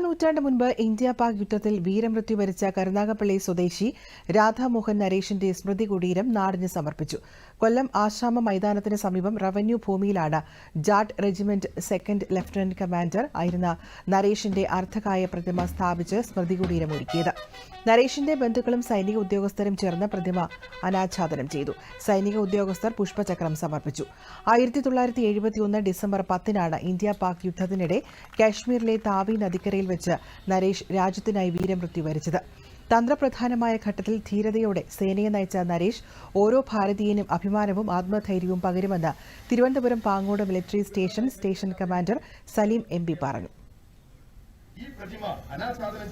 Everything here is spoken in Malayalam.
നൂറ്റാണ്ട് മുൻപ് ഇന്ത്യ പാക് യുദ്ധത്തിൽ വീരമൃത്യു വരിച്ച കരുനാഗപ്പള്ളി സ്വദേശി രാധാമോഹൻ നരേഷിന്റെ സ്മൃതി കുടീരം നാടിന് സമർപ്പിച്ചു. കൊല്ലം ആശ്രാമ മൈതാനത്തിന് സമീപം റവന്യൂ ഭൂമിയിലാണ് Jat regiment second lieutenant commander ആയിരുന്ന നരേഷിന്റെ അർദ്ധകായ പ്രതിമ സ്ഥാപിച്ച് സ്മൃതി കുടീരം ഒരുക്കിയത്. നരേഷിന്റെ ബന്ധുക്കളും സൈനിക ഉദ്യോഗസ്ഥരും ചേർന്ന് പ്രതിമ അനാച്ഛാദനം ചെയ്തു. സൈനിക ഉദ്യോഗസ്ഥർ പുഷ്പചക്രം സമർപ്പിച്ചു. 1971 ഡിസംബർ 10-നാണ് ഇന്ത്യ പാക് യുദ്ധത്തിനിടെ കാശ്മീരിലെ താവി നദിക്കരയിൽ വെച്ച് നരേഷ് രാജ്യത്തിനായി വീരമൃത്യു വരിച്ചത്. തന്ത്രപ്രധാനമായ ഘട്ടത്തിൽ ധീരതയോടെ സേനയെ നയിച്ച നരേഷ് ഓരോ ഭാരതീയനും അഭിമാനവും ആത്മധൈര്യവും പകരുമെന്ന് Thiruvananthapuram Pangode military station commander Saleem MP പറഞ്ഞു. ഈ പ്രതിമ അനാച്ഛാദനം